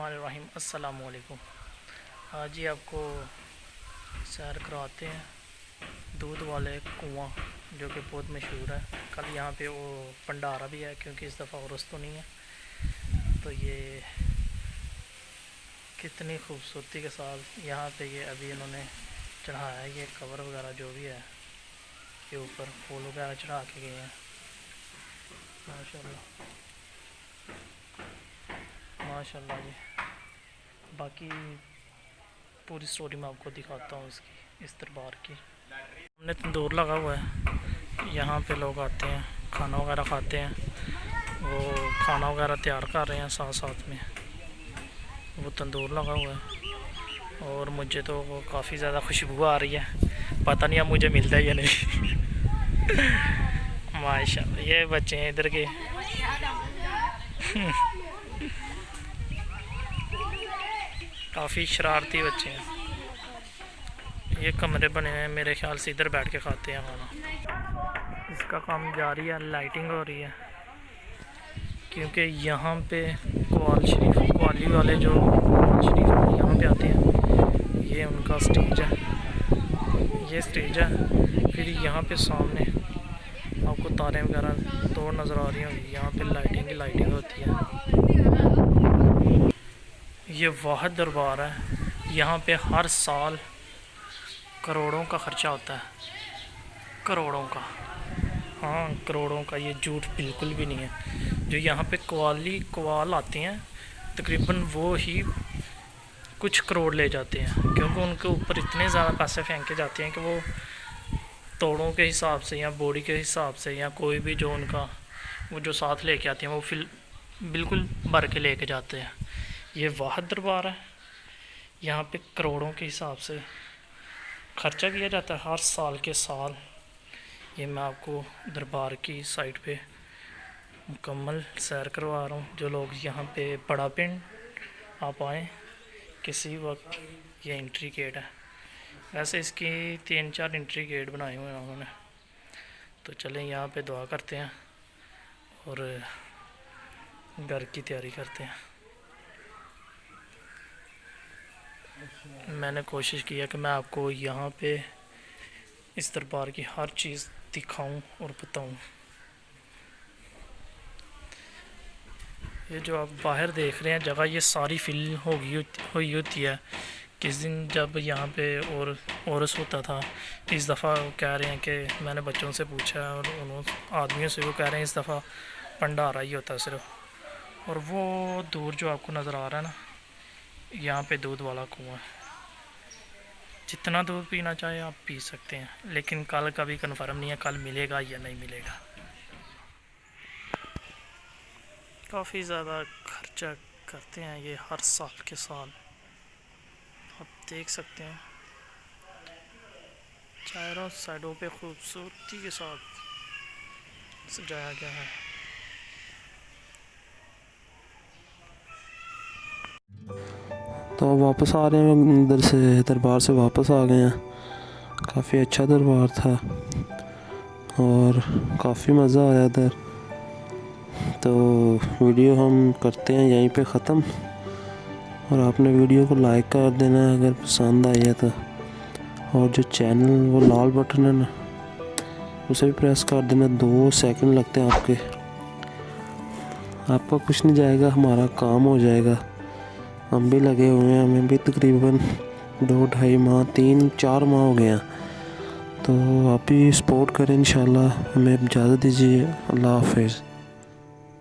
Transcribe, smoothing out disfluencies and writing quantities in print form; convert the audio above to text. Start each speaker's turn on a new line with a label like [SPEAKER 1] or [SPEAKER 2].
[SPEAKER 1] बिस्मिल्लाहिर्रहमानिर्रहीम। अस्सलाम वालेकुम। आज ही आपको सैर करवाते हैं दूध वाले कुआं, जो कि बहुत मशहूर है। कल यहाँ पे वो भंडारा भी है, क्योंकि इस दफ़ा उर्स तो नहीं है। तो ये कितनी खूबसूरती के साथ यहाँ पे ये अभी इन्होंने चढ़ाया है, ये कवर वगैरह जो भी है, ये ऊपर फूल वगैरह चढ़ा के गए हैं। माशाल्लाह माशाल्लाह जी। बाकी पूरी स्टोरी मैं आपको दिखाता हूँ इसकी, इस दरबार की। हमने तंदूर लगा हुआ है, यहाँ पे लोग आते हैं, खाना वगैरह खाते हैं। वो खाना वगैरह तैयार कर रहे हैं, साथ साथ में वो तंदूर लगा हुआ है। और मुझे तो वो काफ़ी ज़्यादा खुशबू आ रही है, पता नहीं अब मुझे मिलता है या नहीं। माशाल्लाह, ये बच्चे हैं इधर के। काफ़ी शरारती बच्चे हैं। ये कमरे बने हैं, मेरे ख्याल से इधर बैठ के खाते हैं खाना। इसका काम जारी है, लाइटिंग हो रही है, क्योंकि यहाँ पे कवाली वाले जो शरीफ यहाँ पे आते हैं, ये उनका स्टेज है, ये स्टेज है। फिर यहाँ पे सामने आपको तारें वगैरह तो नज़र आ रही होंगी, यहाँ पे लाइटिंग होती है। ये वाहिद दरबार है, यहाँ पे हर साल करोड़ों का ख़र्चा होता है, करोड़ों का। हाँ, करोड़ों का, ये झूठ बिल्कुल भी नहीं है। जो यहाँ पे कवाल आते हैं, तकरीबन वो ही कुछ करोड़ ले जाते हैं, क्योंकि उनके ऊपर इतने ज़्यादा पैसे फेंके जाते हैं कि वो तोड़ों के हिसाब से या बॉडी के हिसाब से, या कोई भी जो उनका वो जो साथ लेके आते हैं, वो फिर बिल्कुल भर के लेके जाते हैं। ये वाहिद दरबार है, यहाँ पे करोड़ों के हिसाब से ख़र्चा किया जाता है हर साल के साल। ये मैं आपको दरबार की साइड पे मुकम्मल सैर करवा रहा हूँ। जो लोग यहाँ पे बड़ा पिंड आप आएँ किसी वक्त, ये एंट्री गेट है। वैसे इसकी 3-4 एंट्री गेट बनाए हुए हैं उन्होंने। तो चलें यहाँ पे दुआ करते हैं और घर की तैयारी करते हैं। मैंने कोशिश किया कि मैं आपको यहाँ पे इस दरबार की हर चीज़ दिखाऊं और बताऊं। ये जो आप बाहर देख रहे हैं जगह, ये सारी फिल हुई होती है किस दिन जब यहाँ पे और औरस होता था। इस दफ़ा कह रहे हैं कि मैंने बच्चों से पूछा है और उन्होंने आदमियों से, वो कह रहे हैं इस दफ़ा भंडारा ही होता है सिर्फ। और वो दूर जो आपको नज़र आ रहा है ना, यहाँ पे दूध वाला कुआं है। जितना दूध पीना चाहे आप पी सकते हैं, लेकिन कल का भी कन्फर्म नहीं है, कल मिलेगा या नहीं मिलेगा। काफ़ी ज़्यादा खर्चा करते हैं ये हर साल के साल, आप देख सकते हैं। चारों साइडों पे खूबसूरती के साथ सजाया गया है।
[SPEAKER 2] तो वापस आ रहे हैं इधर से, दरबार से वापस आ गए हैं। काफ़ी अच्छा दरबार था और काफ़ी मज़ा आया इधर। तो वीडियो हम करते हैं यहीं पे ख़त्म, और आपने वीडियो को लाइक कर देना है अगर पसंद आई है तो। और जो चैनल वो लाल बटन है ना, उसे भी प्रेस कर देना। 2 सेकंड लगते हैं आपका कुछ नहीं जाएगा, हमारा काम हो जाएगा। हम भी लगे हुए हैं, हमें भी तकरीबन 2-2.5 माह 3-4 माह हो गए हैं। तो आप भी सपोर्ट करें इंशाल्लाह। हमें इजाज़त दीजिए। अल्लाह हाफ़िज़।